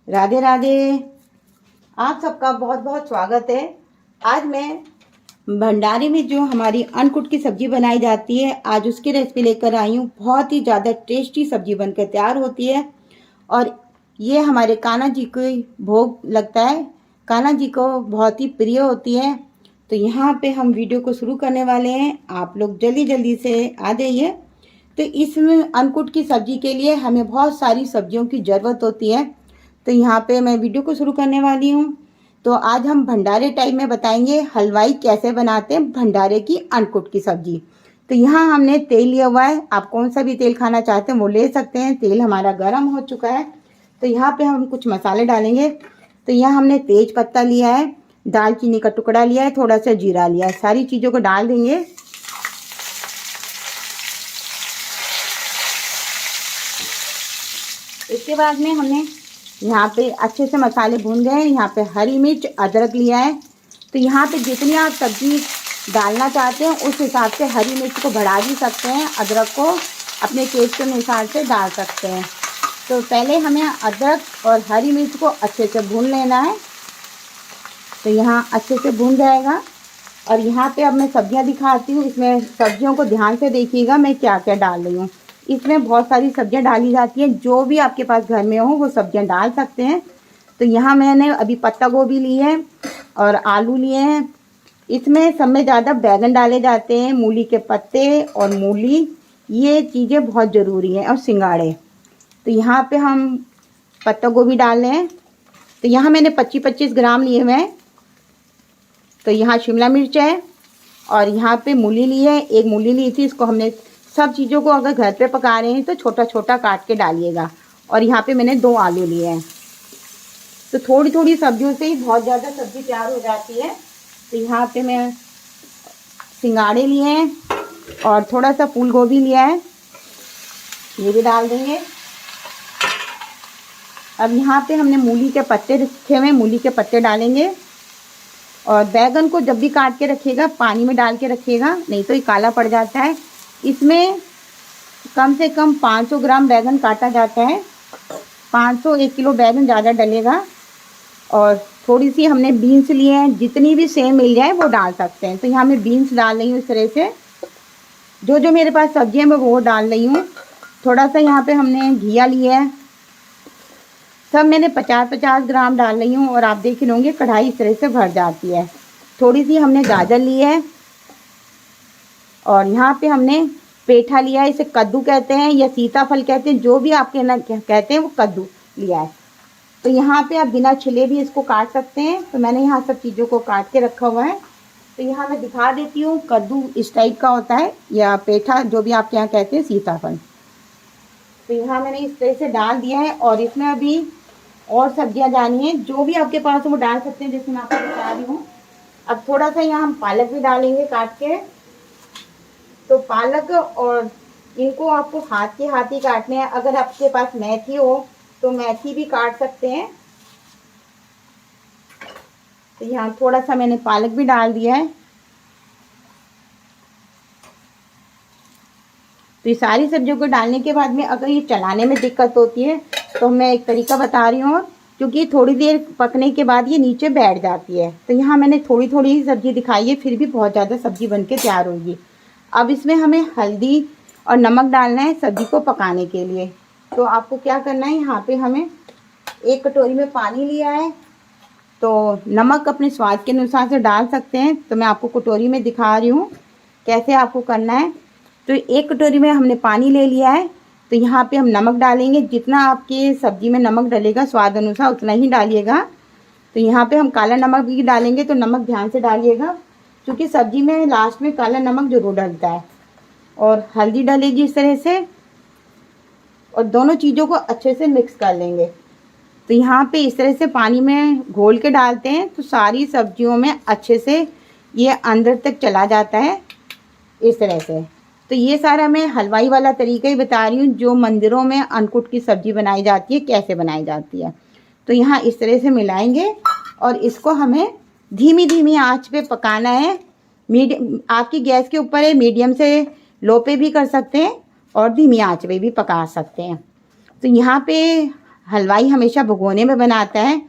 राधे राधे। आप सबका बहुत बहुत स्वागत है। आज मैं भंडारे में जो हमारी अन्नकूट की सब्जी बनाई जाती है, आज उसकी रेसिपी लेकर आई हूँ। बहुत ही ज़्यादा टेस्टी सब्जी बनकर तैयार होती है और ये हमारे कान्हा जी को भोग लगता है। कान्हा जी को बहुत ही प्रिय होती है। तो यहाँ पे हम वीडियो को शुरू करने वाले हैं। आप लोग जल्दी जल्दी से आ जाइए। तो इसमें अन्नकूट की सब्जी के लिए हमें बहुत सारी सब्जियों की ज़रूरत होती है। तो यहाँ पे मैं वीडियो को शुरू करने वाली हूँ। तो आज हम भंडारे टाइप में बताएंगे हलवाई कैसे बनाते हैं भंडारे की अन्नकूट की सब्जी। तो यहाँ हमने तेल लिया हुआ है। आप कौन सा भी तेल खाना चाहते हैं वो ले सकते हैं। तेल हमारा गर्म हो चुका है। तो यहाँ पे हम कुछ मसाले डालेंगे। तो यहाँ हमने तेज पत्ता लिया है, दालचीनी का टुकड़ा लिया है, थोड़ा सा जीरा लिया है। सारी चीज़ों को डाल देंगे। इसके बाद में हमने यहाँ पे अच्छे से मसाले भून गए हैं। यहाँ पे हरी मिर्च, अदरक लिया है। तो यहाँ पे जितनी आप सब्जी डालना चाहते हैं उस हिसाब से हरी मिर्च को बढ़ा भी सकते हैं, अदरक को अपने टेस्ट के अनुसार से डाल सकते हैं। तो पहले हमें अदरक और हरी मिर्च को अच्छे से भून लेना है। तो यहाँ अच्छे से भून जाएगा। और यहाँ पे अब मैं सब्जियाँ दिखाती हूँ। इसमें सब्जियों को ध्यान से देखिएगा मैं क्या क्या डाल रही हूँ। इसमें बहुत सारी सब्जियां डाली जाती हैं, जो भी आपके पास घर में हो वो सब्जियां डाल सकते हैं। तो यहाँ मैंने अभी पत्ता गोभी ली है और आलू लिए हैं। इसमें सब में ज़्यादा बैगन डाले जाते हैं, मूली के पत्ते और मूली, ये चीज़ें बहुत ज़रूरी हैं, और सिंगाड़े। तो यहाँ पे हम पत्ता गोभी डाल रहे हैं। तो यहाँ मैंने 25-25 ग्राम लिए हुए हैं। तो यहाँ शिमला मिर्च है और यहाँ पे मूली ली है। एक मूली ली थी, इसको हमने सब चीज़ों को अगर घर पे पका रहे हैं तो छोटा छोटा काट के डालिएगा। और यहाँ पे मैंने 2 आलू लिए हैं। तो थोड़ी थोड़ी सब्जियों से ही बहुत ज़्यादा सब्जी तैयार हो जाती है। तो यहाँ पे मैं सिंगाड़े लिए हैं और थोड़ा सा फूल गोभी लिया है, ये भी डाल देंगे। अब यहाँ पे हमने मूली के पत्ते रखे हुए, मूली के पत्ते डालेंगे। और बैगन को जब भी काट के रखिएगा पानी में डाल के रखिएगा, नहीं तो ये काला पड़ जाता है। इसमें कम से कम 500 ग्राम बैगन काटा जाता है। 1 किलो बैगन ज़्यादा डलेगा। और थोड़ी सी हमने बीन्स लिए हैं, जितनी भी सेम मिल जाए वो डाल सकते हैं। तो यहाँ मैं बीन्स डाल रही हूँ इस तरह से। जो जो मेरे पास सब्जियाँ मैं वो डाल रही हूँ। थोड़ा सा यहाँ पे हमने घिया लिया है। सब मैंने 50-50 ग्राम डाल रही हूँ। और आप देख रहे होंगे कढ़ाई इस तरह से भर जाती है। थोड़ी सी हमने गाजर ली है और यहाँ पे हमने पेठा लिया है। इसे कद्दू कहते हैं या सीताफल कहते हैं, जो भी आपके ना कहते हैं वो कद्दू लिया है। तो यहाँ पे आप बिना छिले भी इसको काट सकते हैं। तो मैंने यहाँ सब चीज़ों को काट के रखा हुआ है। तो यहाँ मैं दिखा देती हूँ। कद्दू इस टाइप का होता है, या पेठा जो भी आपके यहाँ कहते हैं, सीताफल। तो यहाँ मैंने इस तरह से डाल दिया है। और इसमें अभी और सब्जियाँ डालनी है, जो भी आपके पास हो वो डाल सकते हैं, जैसे मैं आपको बता रही हूँ। अब थोड़ा सा यहाँ हम पालक भी डालेंगे काट के। तो पालक और इनको आपको हाथ ही काटने हैं। अगर आपके पास मेथी हो तो मेथी भी काट सकते हैं। तो यहाँ थोड़ा सा मैंने पालक भी डाल दिया है। तो ये सारी सब्जियों को डालने के बाद में अगर ये चलाने में दिक्कत होती है तो मैं एक तरीका बता रही हूँ, क्योंकि थोड़ी देर पकने के बाद ये नीचे बैठ जाती है। तो यहाँ मैंने थोड़ी थोड़ी ही सब्जी दिखाई है, फिर भी बहुत ज़्यादा सब्जी बन के तैयार होगी। अब इसमें हमें हल्दी और नमक डालना है सब्जी को पकाने के लिए। तो आपको क्या करना है, यहाँ पे हमें 1 कटोरी में पानी लिया है। तो नमक अपने स्वाद के अनुसार से डाल सकते हैं। तो मैं आपको कटोरी में दिखा रही हूँ कैसे आपको करना है। तो 1 कटोरी में हमने पानी ले लिया है। तो यहाँ पे हम नमक डालेंगे। जितना आपके सब्जी में नमक डलेगा स्वाद अनुसार उतना ही डालिएगा। तो यहाँ पे हम काला नमक भी डालेंगे, तो नमक ध्यान से डालिएगा, क्योंकि सब्जी में लास्ट में काला नमक जरूर डलता है। और हल्दी डलेगी इस तरह से। और दोनों चीज़ों को अच्छे से मिक्स कर लेंगे। तो यहाँ पे इस तरह से पानी में घोल के डालते हैं तो सारी सब्जियों में अच्छे से ये अंदर तक चला जाता है इस तरह से। तो ये सारा मैं हलवाई वाला तरीका ही बता रही हूँ, जो मंदिरों में अन्नकूट की सब्जी बनाई जाती है कैसे बनाई जाती है। तो यहाँ इस तरह से मिलाएंगे और इसको हमें धीमी धीमी आंच पे पकाना है। मीडियम आपकी गैस के ऊपर है, मीडियम से लो पे भी कर सकते हैं और धीमी आंच पे भी पका सकते हैं। तो यहाँ पे हलवाई हमेशा भगोने में बनाता है,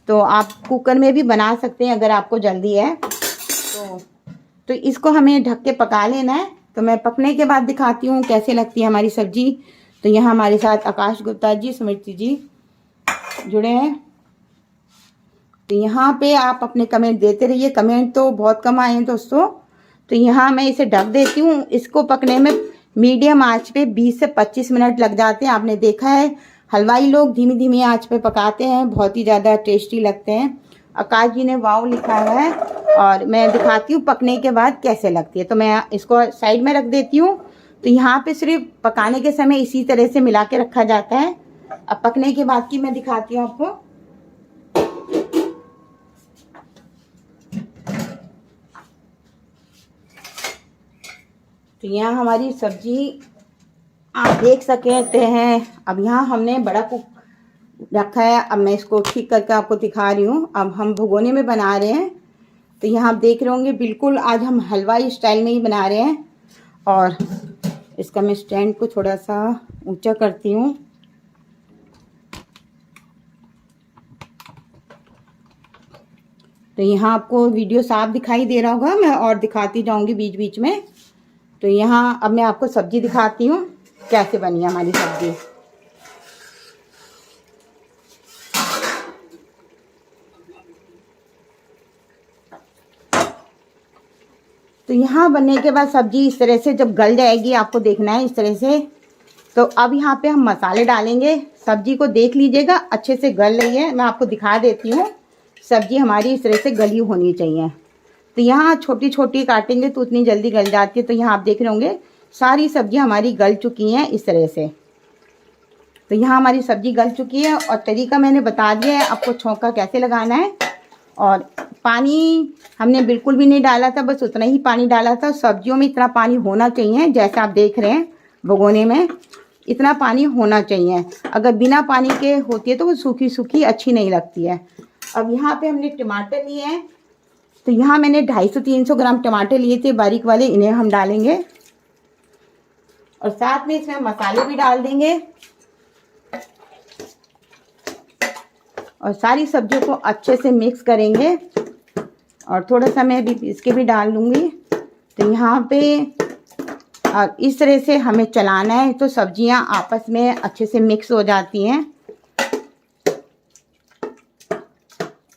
तो आप कुकर में भी बना सकते हैं अगर आपको जल्दी है तो इसको हमें ढक के पका लेना है। तो मैं पकने के बाद दिखाती हूँ कैसे लगती है हमारी सब्जी। तो यहाँ हमारे साथ आकाश गुप्ता जी, स्मृति जी जुड़े हैं। तो यहाँ पे आप अपने कमेंट देते रहिए, कमेंट तो बहुत कम आए हैं दोस्तों। तो यहाँ मैं इसे ढक देती हूँ। इसको पकने में मीडियम आंच पे 20 से 25 मिनट लग जाते हैं। आपने देखा है हलवाई लोग धीमी धीमी आंच पे पकाते हैं, बहुत ही ज़्यादा टेस्टी लगते हैं। आकाश जी ने वाव लिखा हुआ है और मैं दिखाती हूँ पकने के बाद कैसे लगती है। तो मैं इसको साइड में रख देती हूँ। तो यहाँ पे सिर्फ पकाने के समय इसी तरह से मिला के रखा जाता है। अब पकने के बाद की मैं दिखाती हूँ आपको। तो यहाँ हमारी सब्जी आप देख सकते हैं। अब यहाँ हमने बड़ा कुक रखा है। अब मैं इसको ठीक करके आपको दिखा रही हूँ। अब हम भगोने में बना रहे हैं। तो यहाँ आप देख रहे होंगे बिल्कुल आज हम हलवाई स्टाइल में ही बना रहे हैं। और इसका मैं स्टैंड को थोड़ा सा ऊंचा करती हूँ। तो यहाँ आपको वीडियो साफ दिखाई दे रहा होगा, मैं और दिखाती जाऊंगी बीच बीच में। तो यहाँ अब मैं आपको सब्जी दिखाती हूँ कैसे बनी है हमारी सब्जी। तो यहाँ बनने के बाद सब्जी इस तरह से जब गल जाएगी, आपको देखना है इस तरह से। तो अब यहाँ पे हम मसाले डालेंगे। सब्जी को देख लीजिएगा अच्छे से गल रही है। मैं आपको दिखा देती हूँ। सब्जी हमारी इस तरह से गली होनी चाहिए। तो यहाँ छोटी छोटी काटेंगे तो उतनी जल्दी गल जाती है। तो यहाँ आप देख रहे होंगे सारी सब्जी हमारी गल चुकी हैं इस तरह से। तो यहाँ हमारी सब्जी गल चुकी है और तरीका मैंने बता दिया है आपको छौंका कैसे लगाना है। और पानी हमने बिल्कुल भी नहीं डाला था, बस उतना ही पानी डाला था। सब्जियों में इतना पानी होना चाहिए, जैसे आप देख रहे हैं भगोने में इतना पानी होना चाहिए। अगर बिना पानी के होती है तो वो सूखी सूखी अच्छी नहीं लगती है। अब यहाँ पे हमने टमाटर लिए हैं। तो यहाँ मैंने 250-300 ग्राम टमाटर लिए थे बारीक वाले, इन्हें हम डालेंगे और साथ में इसमें मसाले भी डाल देंगे और सारी सब्जियों को अच्छे से मिक्स करेंगे। और थोड़ा सा मैं भी इसके भी डाल दूँगी। तो यहाँ पे और इस तरह से हमें चलाना है तो सब्जियाँ आपस में अच्छे से मिक्स हो जाती हैं।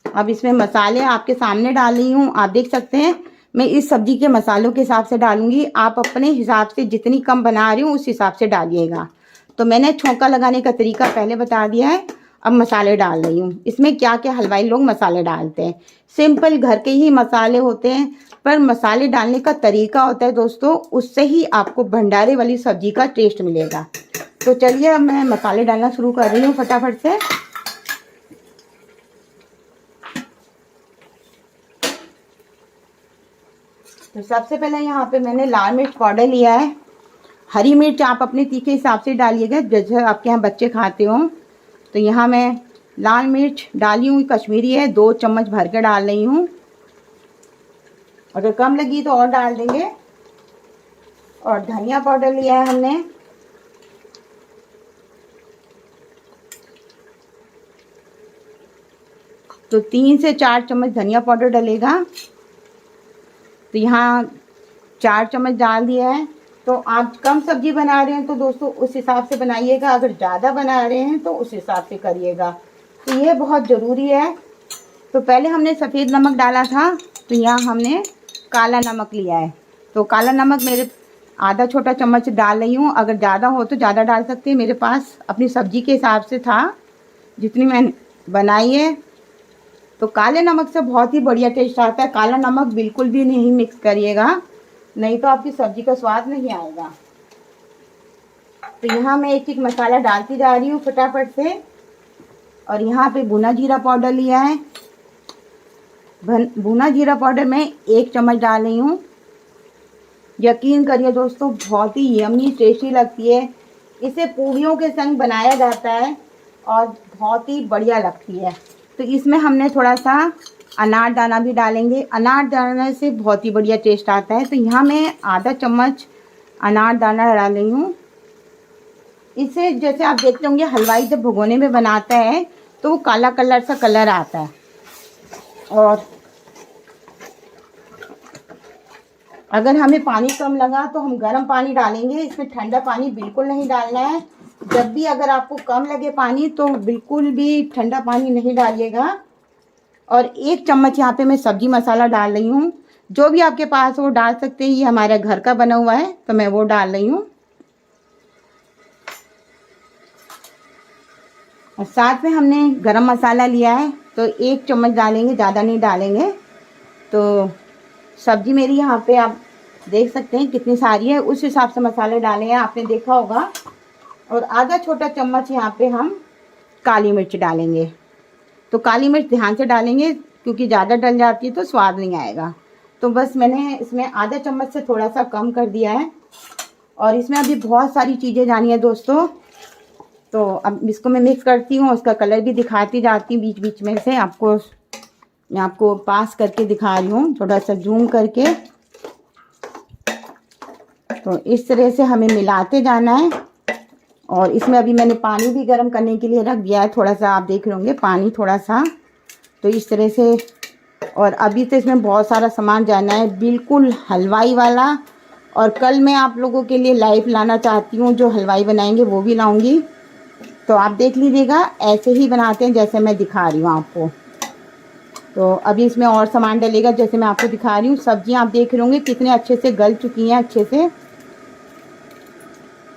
अब इसमें मसाले आपके सामने डाल रही हूँ, आप देख सकते हैं। मैं इस सब्जी के मसालों के हिसाब से डालूंगी, आप अपने हिसाब से जितनी कम बना रही हूँ उस हिसाब से डालिएगा। तो मैंने छौंका लगाने का तरीका पहले बता दिया है। अब मसाले डाल रही हूँ। इसमें क्या क्या हलवाई लोग मसाले डालते हैं, सिंपल घर के ही मसाले होते हैं, पर मसाले डालने का तरीका होता है दोस्तों, उससे ही आपको भंडारे वाली सब्जी का टेस्ट मिलेगा। तो चलिए अब मैं मसाले डालना शुरू कर रही हूँ फटाफट से। तो सबसे पहले यहाँ पे मैंने लाल मिर्च पाउडर लिया है। हरी मिर्च आप अपने तीखे हिसाब से डालिएगा, जैसे आपके यहाँ बच्चे खाते हो। तो यहाँ मैं लाल मिर्च डाली हूँ, कश्मीरी है, 2 चम्मच भर के डाल रही हूँ। अगर कम लगी तो और डाल देंगे। और धनिया पाउडर लिया है हमने, तो 3 से 4 चम्मच धनिया पाउडर डलेगा। तो यहाँ 4 चम्मच डाल दिया है। तो आप कम सब्जी बना रहे हैं तो दोस्तों उस हिसाब से बनाइएगा, अगर ज़्यादा बना रहे हैं तो उस हिसाब से करिएगा। तो ये बहुत ज़रूरी है। तो पहले हमने सफ़ेद नमक डाला था, तो यहाँ हमने काला नमक लिया है। तो काला नमक मेरे आधा छोटा चम्मच डाल रही हूँ, अगर ज़्यादा हो तो ज़्यादा डाल सकते हैं। मेरे पास अपनी सब्जी के हिसाब से था जितनी मैंने बनाई है। तो काले नमक से बहुत ही बढ़िया टेस्ट आता है। काला नमक बिल्कुल भी नहीं मिक्स करिएगा, नहीं तो आपकी सब्जी का स्वाद नहीं आएगा। तो यहाँ मैं एक एक मसाला डालती जा रही हूँ फटाफट से। और यहाँ पे भुना जीरा पाउडर लिया है। भुना जीरा पाउडर मैं 1 चम्मच डाल रही हूँ। यकीन करिए दोस्तों बहुत ही यम्मी टेस्टी लगती है। इसे पूरियों के संग बनाया जाता है और बहुत ही बढ़िया लगती है। तो इसमें हमने थोड़ा सा अनार दाना भी डालेंगे। अनार दाना से बहुत ही बढ़िया टेस्ट आता है। तो यहाँ मैं आधा चम्मच अनार दाना डाल रही हूँ। इसे जैसे आप देखते होंगे हलवाई जब भगोने में बनाता है तो वो काला कलर सा कलर आता है। और अगर हमें पानी कम लगा तो हम गर्म पानी डालेंगे, इसमें ठंडा पानी बिल्कुल नहीं डालना है। जब भी अगर आपको कम लगे पानी तो बिल्कुल भी ठंडा पानी नहीं डालिएगा। और 1 चम्मच यहाँ पे मैं सब्जी मसाला डाल रही हूँ, जो भी आपके पास वो डाल सकते हैं। ये हमारे घर का बना हुआ है तो मैं वो डाल रही हूँ। और साथ में हमने गरम मसाला लिया है तो 1 चम्मच डालेंगे, ज़्यादा नहीं डालेंगे। तो सब्जी मेरी यहाँ पे आप देख सकते हैं कितनी सारी है, उस हिसाब से मसाले डाले हैं, आपने देखा होगा। और आधा छोटा चम्मच यहाँ पे हम काली मिर्च डालेंगे। तो काली मिर्च ध्यान से डालेंगे क्योंकि ज़्यादा डल जाती है तो स्वाद नहीं आएगा। तो बस मैंने इसमें आधा चम्मच से थोड़ा सा कम कर दिया है। और इसमें अभी बहुत सारी चीज़ें जानी है दोस्तों। तो अब इसको मैं मिक्स करती हूँ, उसका कलर भी दिखाती जाती हूँ बीच बीच में से। मैं आपको पास करके दिखा रही हूँ, थोड़ा सा जूम करके। तो इस तरह से हमें मिलाते जाना है। और इसमें अभी मैंने पानी भी गर्म करने के लिए रख दिया है, थोड़ा सा आप देख रहे होंगे पानी थोड़ा सा। तो इस तरह से। और अभी तो इसमें बहुत सारा सामान जाना है, बिल्कुल हलवाई वाला। और कल मैं आप लोगों के लिए लाइव लाना चाहती हूँ, जो हलवाई बनाएंगे वो भी लाऊंगी। तो आप देख लीजिएगा, ऐसे ही बनाते हैं जैसे मैं दिखा रही हूँ आपको। तो अभी इसमें और सामान डलेगा जैसे मैं आपको दिखा रही हूँ। सब्जियाँ आप देख रहे होंगे कितने अच्छे से गल चुकी हैं अच्छे से।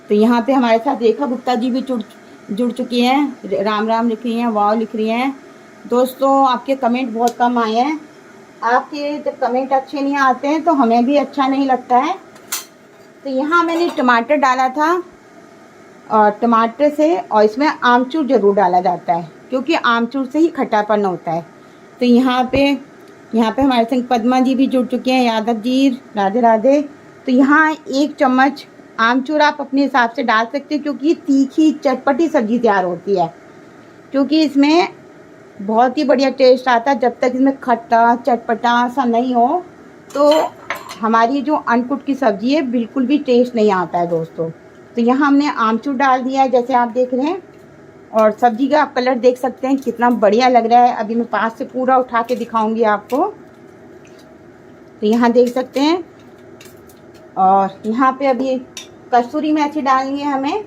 तो यहाँ पे हमारे साथ रेखा गुप्ता जी भी जुड़ चुकी हैं, राम राम लिख रही हैं, वाव लिख रही हैं। दोस्तों आपके कमेंट बहुत कम आए हैं। आपके जब कमेंट अच्छे नहीं आते हैं तो हमें भी अच्छा नहीं लगता है। तो यहाँ मैंने टमाटर डाला था, और टमाटर से, और इसमें आमचूर ज़रूर डाला जाता है क्योंकि आमचूर से ही खट्टापन होता है। तो यहाँ पे हमारे संग पद्मा जी भी जुड़ चुके हैं, यादव जी, राधे राधे। तो यहाँ 1 चम्मच आमचूर आप अपने हिसाब से डाल सकते हैं क्योंकि तीखी चटपटी सब्ज़ी तैयार होती है। क्योंकि इसमें बहुत ही बढ़िया टेस्ट आता है। जब तक इसमें खट्टा चटपटा सा नहीं हो तो हमारी जो अनकुट की सब्ज़ी है बिल्कुल भी टेस्ट नहीं आता है दोस्तों। तो यहाँ हमने आमचूर डाल दिया है जैसे आप देख रहे हैं। और सब्ज़ी का आप कलर देख सकते हैं कितना बढ़िया लग रहा है। अभी मैं पास से पूरा उठा के दिखाऊंगी आपको। तो यहाँ देख सकते हैं। और यहाँ पे अभी कस्तूरी मेथी डालनी है हमें।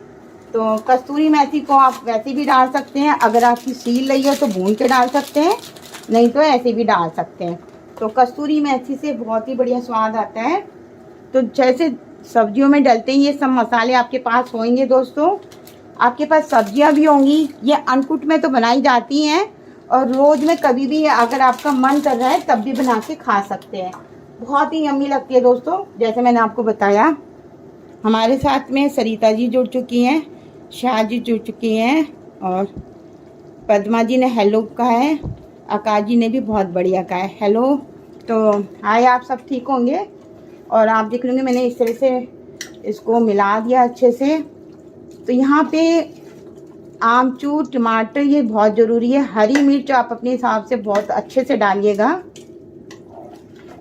तो कस्तूरी मेथी को आप वैसे भी डाल सकते हैं, अगर आपकी सील रही हो तो भून के डाल सकते हैं, नहीं तो ऐसे भी डाल सकते हैं। तो कस्तूरी मेथी से बहुत ही बढ़िया स्वाद आता है। तो जैसे सब्जियों में डलते हैं ये सब मसाले आपके पास होंगे दोस्तों। आपके पास सब्जियां भी होंगी, ये अनकुट में तो बनाई जाती हैं और रोज़ में कभी भी अगर आपका मन कर रहा है तब भी बना के खा सकते हैं। बहुत ही यम्मी लगती है दोस्तों। जैसे मैंने आपको बताया, हमारे साथ में सरिता जी जुड़ चुकी हैं, शाह जी जुड़ चुकी हैं, और पद्मा जी ने हेलो कहा है, आकाश जी ने भी बहुत बढ़िया कहा है हेलो। तो हाय, आप सब ठीक होंगे। और आप देख लेंगे मैंने इस तरह से इसको मिला दिया अच्छे से। तो यहाँ पे आमचूर, टमाटर ये बहुत ज़रूरी है। हरी मिर्च आप अपने हिसाब से बहुत अच्छे से डालिएगा।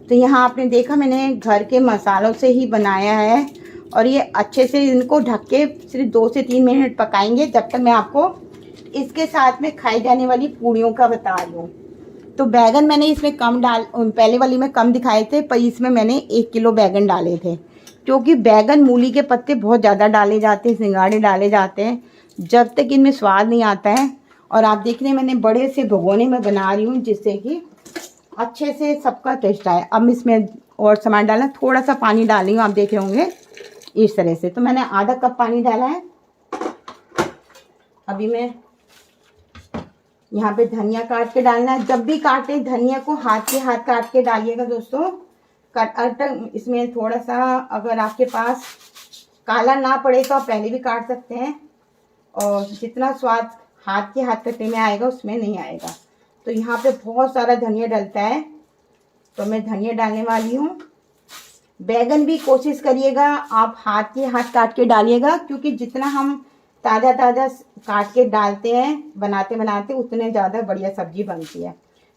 तो यहाँ आपने देखा मैंने घर के मसालों से ही बनाया है। और ये अच्छे से इनको ढक के सिर्फ 2 से 3 मिनट पकाएंगे, जब तक मैं आपको इसके साथ में खाई जाने वाली पूड़ियों का बता रही हूँ। तो बैगन मैंने इसमें कम पहले वाली में कम दिखाए थे, पर इसमें मैंने 1 किलो बैगन डाले थे। क्योंकि बैगन, मूली के पत्ते बहुत ज़्यादा डाले जाते हैं, सिंगाड़े डाले जाते हैं, जब तक इनमें स्वाद नहीं आता है। और आप देख रहे हैं मैंने बड़े से भगोने में बना रही हूँ जिससे कि अच्छे से सबका टेस्ट आए। अब इसमें और सामान डालना, थोड़ा सा पानी डाल रही हूँ, आप देख रहे होंगे इस तरह से। तो मैंने आधा कप पानी डाला है। अभी मैं यहाँ पे धनिया काट के डालना है। जब भी काटे धनिया को हाथ से हाथ काट के डालिएगा दोस्तों। इसमें थोड़ा सा अगर आपके पास काला ना पड़े तो आप पहले भी काट सकते हैं, और जितना स्वाद हाथ के हाथ कटे में आएगा उसमें नहीं आएगा। तो यहाँ पे बहुत सारा धनिया डलता है, तो मैं धनिया डालने वाली हूँ। बैगन भी कोशिश करिएगा आप हाथ के हाथ काट के डालिएगा, क्योंकि जितना हम ताज़ा ताज़ा काट के डालते हैं बनाते बनाते उतने ज़्यादा बढ़िया सब्जी बनती है।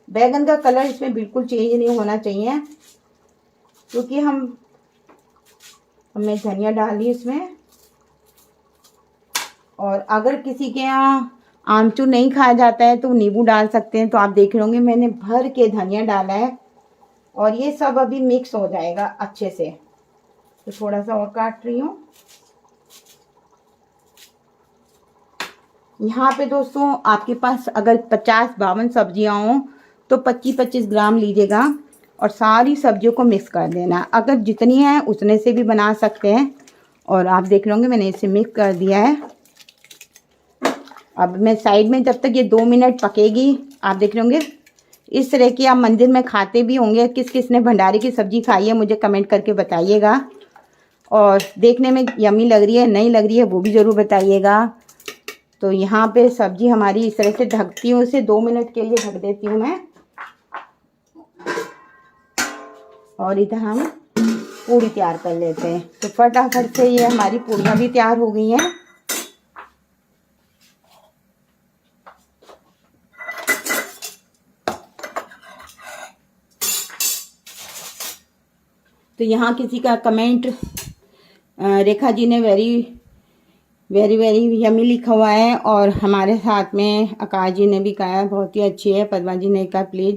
बैगन का कलर इसमें बिल्कुल चेंज नहीं होना चाहिए, क्योंकि हमने धनिया डाली इसमें। और अगर किसी के यहाँ आमचूर नहीं खाया जाता है तो नींबू डाल सकते हैं। तो आप देख रहे होंगे मैंने भर के धनिया डाला है और ये सब अभी मिक्स हो जाएगा अच्छे से। तो थोड़ा सा और काट रही हूँ। यहाँ पे दोस्तों आपके पास अगर 50-52 सब्जियाँ हों तो 25-25 ग्राम लीजिएगा और सारी सब्जियों को मिक्स कर देना। अगर जितनी है उतने से भी बना सकते हैं। और आप देख रहे होंगे मैंने इसे मिक्स कर दिया है। अब मैं साइड में जब तक ये 2 मिनट पकेगी, आप देख रहे होंगे इस तरह की आप मंदिर में खाते भी होंगे। किस किस ने भंडारे की सब्ज़ी खाई है मुझे कमेंट करके बताइएगा। और देखने में यम्मी लग रही है नहीं लग रही है वो भी ज़रूर बताइएगा। तो यहाँ पे सब्ज़ी हमारी इस तरह से ढकती हूँ, इसे 2 मिनट के लिए ढक देती हूँ मैं। और इधर हम पूड़ी तैयार कर लेते हैं। तो फटाफट से ये हमारी पूड़ियाँ भी तैयार हो गई हैं। तो यहाँ किसी का कमेंट रेखा जी ने वेरी वेरी यमी लिखा हुआ है। और हमारे साथ में आकाश जी ने भी कहा है बहुत ही अच्छी है। पद्मा जी ने कहा प्लीज़।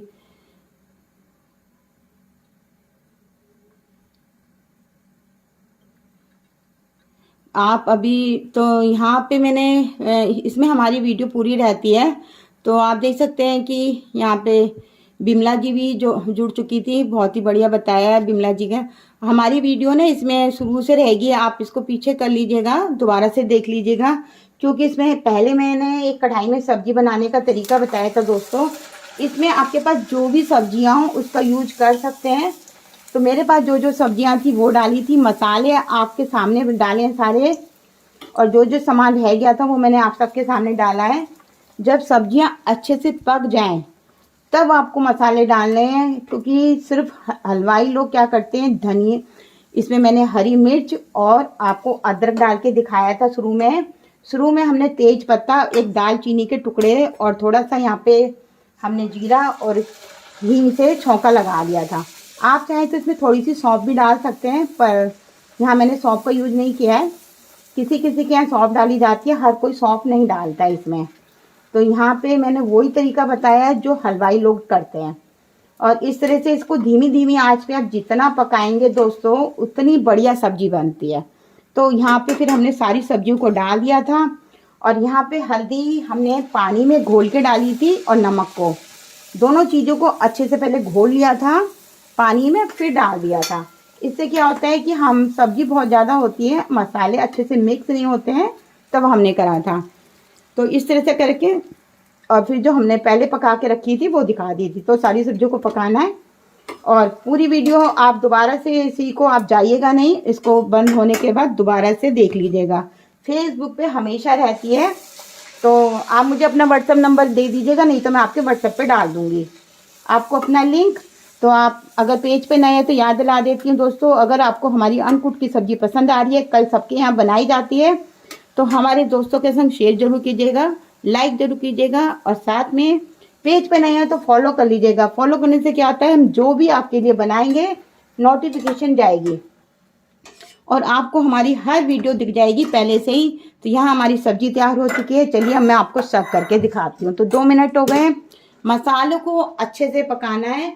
आप अभी तो यहाँ पे मैंने इसमें हमारी वीडियो पूरी रहती है। तो आप देख सकते हैं कि यहाँ पे बिमला जी भी जो जुड़ चुकी थी, बहुत ही बढ़िया बताया है बिमला जी का। हमारी वीडियो ना इसमें शुरू से रहेगी, आप इसको पीछे कर लीजिएगा, दोबारा से देख लीजिएगा। क्योंकि इसमें पहले मैंने एक कढ़ाई में सब्जी बनाने का तरीका बताया था दोस्तों। इसमें आपके पास जो भी सब्जियाँ हों उसका यूज कर सकते हैं। तो मेरे पास जो जो सब्जियां थी वो डाली थी। मसाले आपके सामने डाले हैं सारे। और जो जो सामान रह गया था वो मैंने आप सबके सामने डाला है। जब सब्जियां अच्छे से पक जाएं तब आपको मसाले डालने हैं। क्योंकि सिर्फ हलवाई लोग क्या करते हैं, धनिया इसमें मैंने हरी मिर्च और आपको अदरक डाल के दिखाया था शुरू में हमने तेज पत्ता, एक दालचीनी के टुकड़े और थोड़ा सा यहाँ पे हमने जीरा और हींग से छौंका लगा दिया था। आप चाहें तो इसमें थोड़ी सी सौंफ भी डाल सकते हैं, पर यहाँ मैंने सौंफ का यूज़ नहीं किया है। किसी किसी के यहाँ सौंफ डाली जाती है, हर कोई सौंफ नहीं डालता है इसमें। तो यहाँ पे मैंने वही तरीका बताया है जो हलवाई लोग करते हैं। और इस तरह से इसको धीमी धीमी आंच पे आप जितना पकाएंगे दोस्तों उतनी बढ़िया सब्जी बनती है। तो यहाँ पे फिर हमने सारी सब्जियों को डाल दिया था। और यहाँ पे हल्दी हमने पानी में घोल के डाली थी और नमक को, दोनों चीज़ों को अच्छे से पहले घोल लिया था पानी में, फिर डाल दिया था। इससे क्या होता है कि हम सब्जी बहुत ज़्यादा होती है, मसाले अच्छे से मिक्स नहीं होते हैं, तब हमने करा था। तो इस तरह से करके और फिर जो हमने पहले पका के रखी थी वो दिखा दी थी। तो सारी सब्जियों को पकाना है। और पूरी वीडियो आप दोबारा से इसी को आप जाइएगा नहीं, इसको बंद होने के बाद दोबारा से देख लीजिएगा। फेसबुक पे हमेशा रहती है। तो आप मुझे अपना व्हाट्सएप नंबर दे दीजिएगा, नहीं तो मैं आपके व्हाट्सएप पे डाल दूँगी आपको अपना लिंक। तो आप अगर पेज पे नए हैं तो याद दिला देती हूँ दोस्तों, अगर आपको हमारी अनकुट की सब्ज़ी पसंद आ रही है, कल सबके यहाँ बनाई जाती है, तो हमारे दोस्तों के संग शेयर जरूर कीजिएगा, लाइक जरूर कीजिएगा। और साथ में पेज पे नए हैं तो फॉलो कर लीजिएगा। फॉलो करने से क्या होता है, हम जो भी आपके लिए बनाएंगे नोटिफिकेशन जाएगी और आपको हमारी हर वीडियो दिख जाएगी पहले से ही। तो यहाँ हमारी सब्जी तैयार हो चुकी है। चलिए अब मैं आपको सर्व करके दिखाती हूँ। तो 2 मिनट हो गए, मसालों को अच्छे से पकाना है।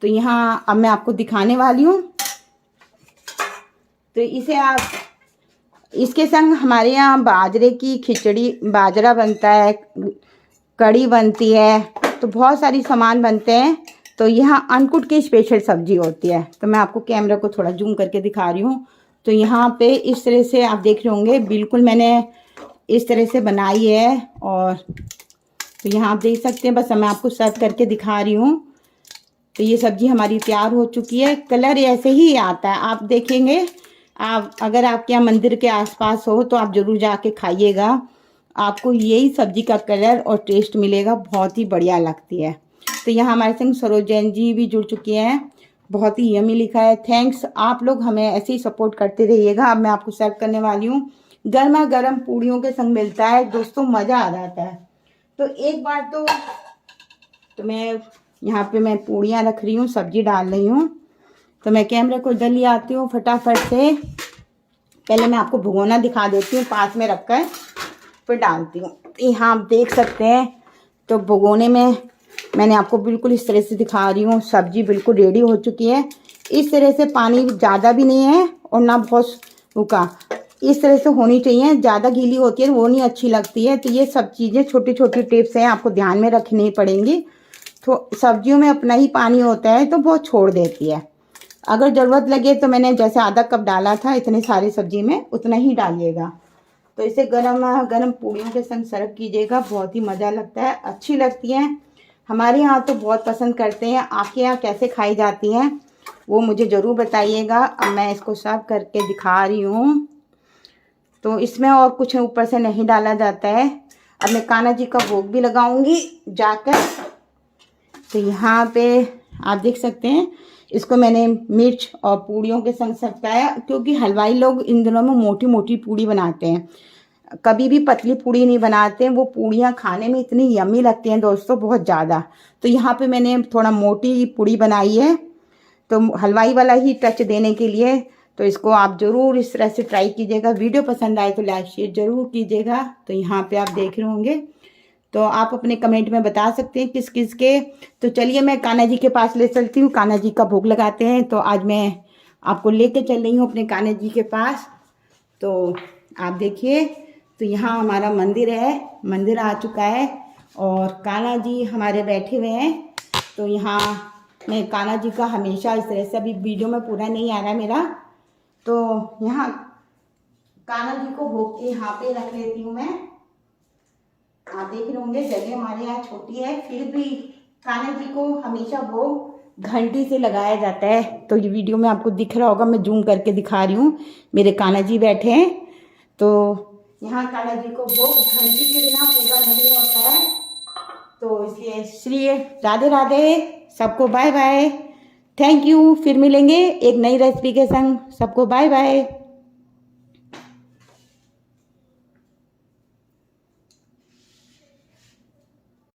तो यहाँ अब मैं आपको दिखाने वाली हूँ। तो इसे आप इसके संग हमारे यहाँ बाजरे की खिचड़ी, बाजरा बनता है, कड़ी बनती है, तो बहुत सारी सामान बनते हैं। तो यहाँ अनकुट की स्पेशल सब्जी होती है। तो मैं आपको कैमरा को थोड़ा जूम करके दिखा रही हूँ। तो यहाँ पे इस तरह से आप देख रहे होंगे, बिल्कुल मैंने इस तरह से बनाई है। और तो यहाँ आप देख सकते हैं, बस मैं आपको सर्व करके दिखा रही हूँ। तो ये सब्जी हमारी तैयार हो चुकी है। कलर ऐसे ही आता है, आप देखेंगे। आप अगर आपके यहाँ मंदिर के आसपास हो तो आप ज़रूर जाके खाइएगा, आपको यही सब्जी का कलर और टेस्ट मिलेगा, बहुत ही बढ़िया लगती है। तो यहाँ हमारे संग सरोज जैन जी भी जुड़ चुकी हैं, बहुत ही यमी लिखा है, थैंक्स। आप लोग हमें ऐसे ही सपोर्ट करते रहिएगा। अब मैं आपको सर्व करने वाली हूँ। गर्मा गर्म पूड़ियों के संग मिलता है दोस्तों, मज़ा आ जाता है। तो एक बार तो मैं यहाँ पे मैं पूड़ियाँ रख रही हूँ, सब्जी डाल रही हूँ। तो मैं कैमरे को इधर ले आती हूँ फटाफट से। पहले मैं आपको भगोना दिखा देती हूँ, पास में रखकर फिर डालती हूँ। तो यहाँ आप देख सकते हैं, तो भगोने में मैंने आपको बिल्कुल इस तरह से दिखा रही हूँ। सब्जी बिल्कुल रेडी हो चुकी है। इस तरह से पानी ज़्यादा भी नहीं है और ना बहुत सूखा, इस तरह से होनी चाहिए। ज़्यादा गीली होती है वो नहीं अच्छी लगती है। तो ये सब चीज़ें छोटी छोटी टिप्स हैं, आपको ध्यान में रखनी पड़ेंगी। तो सब्जियों में अपना ही पानी होता है तो वो छोड़ देती है। अगर ज़रूरत लगे तो मैंने जैसे आधा कप डाला था इतने सारी सब्जी में, उतना ही डालिएगा। तो इसे गरम गरम पूड़ियों के संग सर्व कीजिएगा, बहुत ही मज़ा लगता है, अच्छी लगती हैं। हमारे यहाँ तो बहुत पसंद करते हैं। आपके यहाँ कैसे खाई जाती हैं वो मुझे ज़रूर बताइएगा। अब मैं इसको सर्व करके दिखा रही हूँ। तो इसमें और कुछ ऊपर से नहीं डाला जाता है। अब मैं कान्हा जी का भोग भी लगाऊंगी जाकर। तो यहाँ पे आप देख सकते हैं, इसको मैंने मिर्च और पूड़ियों के संग सकाया, क्योंकि हलवाई लोग इन दिनों में मोटी मोटी पूड़ी बनाते हैं, कभी भी पतली पूड़ी नहीं बनाते हैं। वो पूड़ियाँ खाने में इतनी यम्मी लगती हैं दोस्तों, बहुत ज़्यादा। तो यहाँ पे मैंने थोड़ा मोटी पूड़ी बनाई है, तो हलवाई वाला ही टच देने के लिए। तो इसको आप ज़रूर इस तरह से ट्राई कीजिएगा। वीडियो पसंद आए तो लाइक शेयर ज़रूर कीजिएगा। तो यहाँ पे आप देख रहे होंगे, तो आप अपने कमेंट में बता सकते हैं किस किस के। तो चलिए मैं कान्हा जी के पास ले चलती हूँ, कान्हा जी का भोग लगाते हैं। तो आज मैं आपको लेके चल रही हूँ अपने कान्हा जी के पास। तो आप देखिए, तो यहाँ हमारा मंदिर है, मंदिर आ चुका है और कान्हा जी हमारे बैठे हुए हैं। तो यहाँ मैं कान्हा जी का हमेशा इस तरह से, अभी वीडियो में पूरा नहीं आ रहा मेरा, तो यहाँ कान्हा जी को भोग के यहाँ पे रख लेती हूँ मैं। आप देख रहे होंगे जगह हमारे यहाँ छोटी है, फिर भी कान्हा जी को हमेशा भोग घंटी से लगाया जाता है। तो ये वीडियो में आपको दिख रहा होगा, मैं जूम करके दिखा रही हूँ, मेरे कान्हा जी बैठे हैं। तो यहाँ कान्हा जी को भोग घंटी के बिना पूरा नहीं होता है। तो इसलिए श्री राधे राधे, सबको बाय बाय, थैंक यू। फिर मिलेंगे एक नई रेसिपी के संग, सबको बाय बाय।